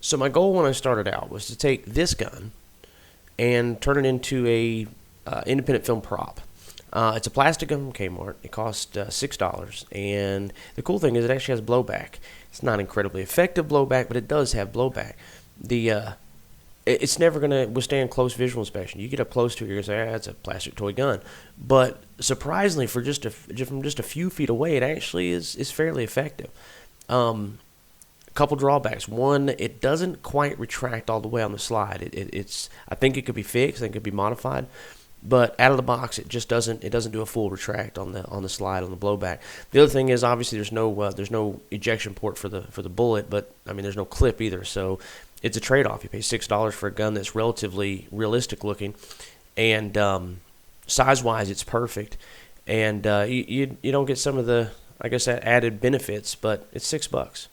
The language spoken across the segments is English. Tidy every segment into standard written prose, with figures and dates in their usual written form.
So my goal when I started out was to take this gun and turn it into a independent film prop. It's a plastic gun from Kmart. It cost $6, and the cool thing is it actually has blowback. It's not incredibly effective blowback, but it does have blowback. It's never going to withstand close visual inspection. You get up close to it, you're going to say, it's a plastic toy gun. But surprisingly, from just a few feet away, it actually is fairly effective. Couple drawbacks. One, it doesn't quite retract all the way on the slide. It's I think it could be fixed, I think it could be modified, but out of the box it just doesn't do a full retract on the slide on the blowback. The other thing is obviously there's no ejection port for the bullet, but I mean there's no clip either, so it's a trade-off. You pay $6 for a gun that's relatively realistic looking, and size-wise it's perfect, and you don't get some of the, I guess, added benefits, but it's $6.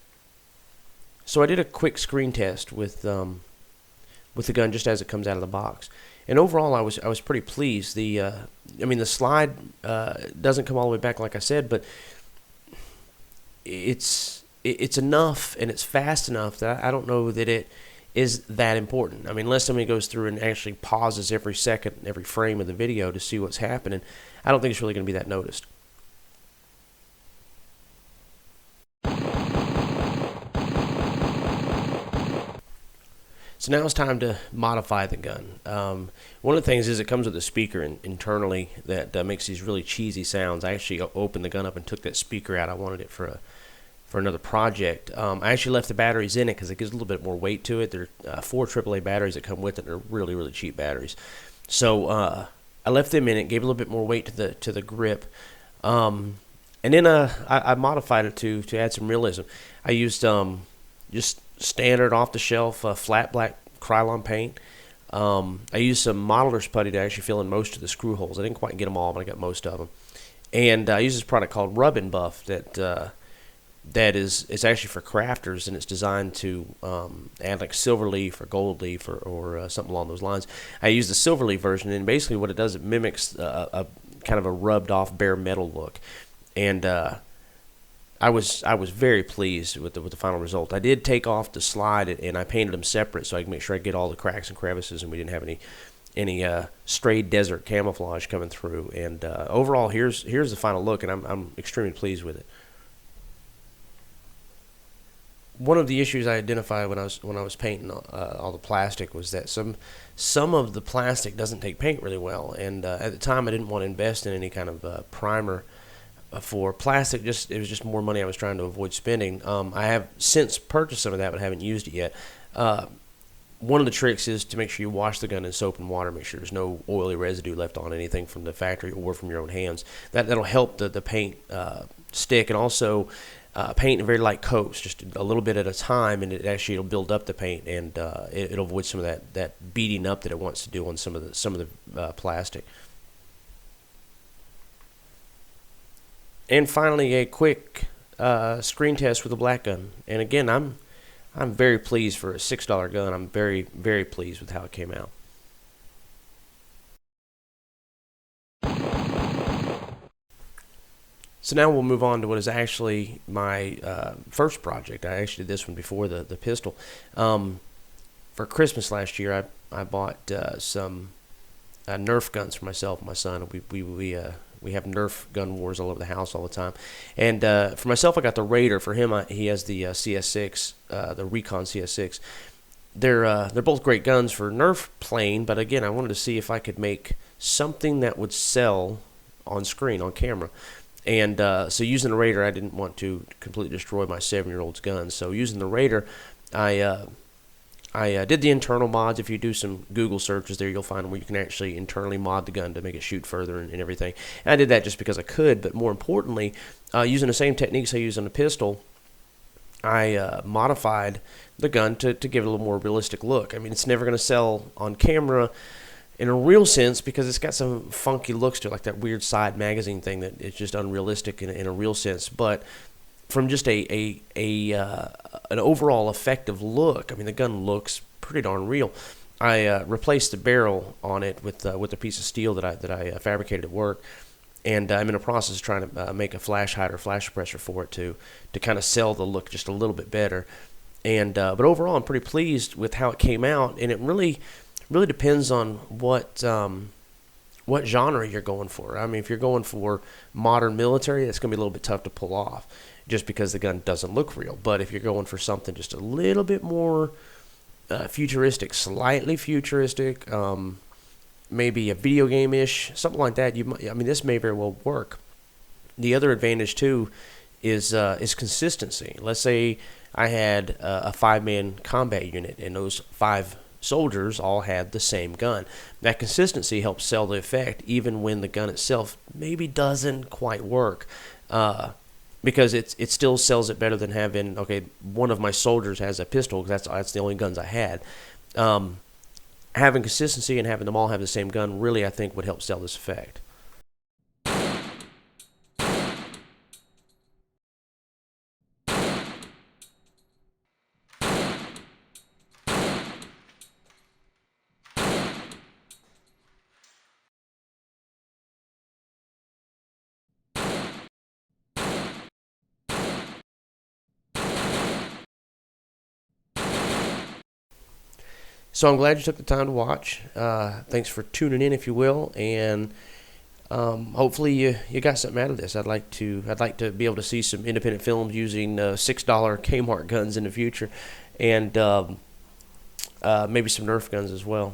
So I did a quick screen test with the gun just as it comes out of the box, and overall I was pretty pleased. I mean the slide doesn't come all the way back like I said, but it's enough and it's fast enough that I don't know that it is that important. I mean, unless somebody goes through and actually pauses every second, every frame of the video to see what's happening, I don't think it's really going to be that noticed. So now it's time to modify the gun. One of the things is it comes with a speaker internally that makes these really cheesy sounds. I actually opened the gun up and took that speaker out. I wanted it for another project. I actually left the batteries in it because it gives a little bit more weight to it. There are 4 AAA batteries that come with it. They're really, really cheap batteries. So I left them in it, gave a little bit more weight to the grip. And then I modified it to add some realism. I used just standard off-the-shelf flat black Krylon paint. I used some modeler's putty to actually fill in most of the screw holes. I didn't quite get them all, but I got most of them. And I used this product called Rub and Buff that is it's actually for crafters, and it's designed to add like silver leaf or gold leaf or something along those lines. I used the silver leaf version, and basically what it does, it mimics a kind of a rubbed off bare metal look. And I was very pleased with the final result. I did take off the slide and I painted them separate so I could make sure I get all the cracks and crevices, and we didn't have any stray desert camouflage coming through. And overall, here's the final look, and I'm extremely pleased with it. One of the issues I identified when I was painting all the plastic was that some of the plastic doesn't take paint really well, and at the time I didn't want to invest in any kind of primer for plastic. It was just more money I was trying to avoid spending. I have since purchased some of that, but haven't used it yet. One of the tricks is to make sure you wash the gun in soap and water. Make sure there's no oily residue left on anything from the factory or from your own hands. That'll help the paint stick, and also paint in very light coats, just a little bit at a time, and it'll build up the paint, and it'll avoid some of that beating up that it wants to do on some of the plastic. And finally, a quick screen test with a black gun. And again, I'm very pleased for a $6 gun. I'm very, very pleased with how it came out. So now we'll move on to what is actually my first project. I actually did this one before the pistol. For Christmas last year, I bought some Nerf guns for myself and my son. We have Nerf gun wars all over the house all the time. And for myself, I got the Raider. For him, he has the CS6, the Recon CS6. They're both great guns for Nerf playing, but again, I wanted to see if I could make something that would sell on screen, on camera. And so using the Raider, I didn't want to completely destroy my 7-year-old's gun. So using the Raider, I did the internal mods. If you do some Google searches there, you'll find where you can actually internally mod the gun to make it shoot further and everything. And I did that just because I could, but more importantly, using the same techniques I use on the pistol, I modified the gun to give it a little more realistic look. I mean, it's never going to sell on camera in a real sense because it's got some funky looks to it, like that weird side magazine thing that is just unrealistic in a real sense. But from just an overall effective look, I mean, the gun looks pretty darn real. I replaced the barrel on it with a piece of steel that I fabricated at work, and I'm in the process of trying to make a flash hider, flash suppressor for it to kind of sell the look just a little bit better. And but overall, I'm pretty pleased with how it came out, and it really depends on what genre you're going for. I mean, if you're going for modern military, it's going to be a little bit tough to pull off just because the gun doesn't look real. But if you're going for something just a little bit more futuristic, slightly futuristic, maybe a video game-ish, something like that, I mean, this may very well work. The other advantage too is consistency. Let's say I had a 5-man combat unit, and those 5 soldiers all had the same gun. That consistency helps sell the effect, even when the gun itself maybe doesn't quite work, because it still sells it better than having, okay, one of my soldiers has a pistol, because that's the only guns I had. Having consistency and having them all have the same gun really, I think, would help sell this effect. So I'm glad you took the time to watch. Thanks for tuning in, if you will, and hopefully you got something out of this. I'd like to be able to see some independent films using $6 Kmart guns in the future, and maybe some Nerf guns as well.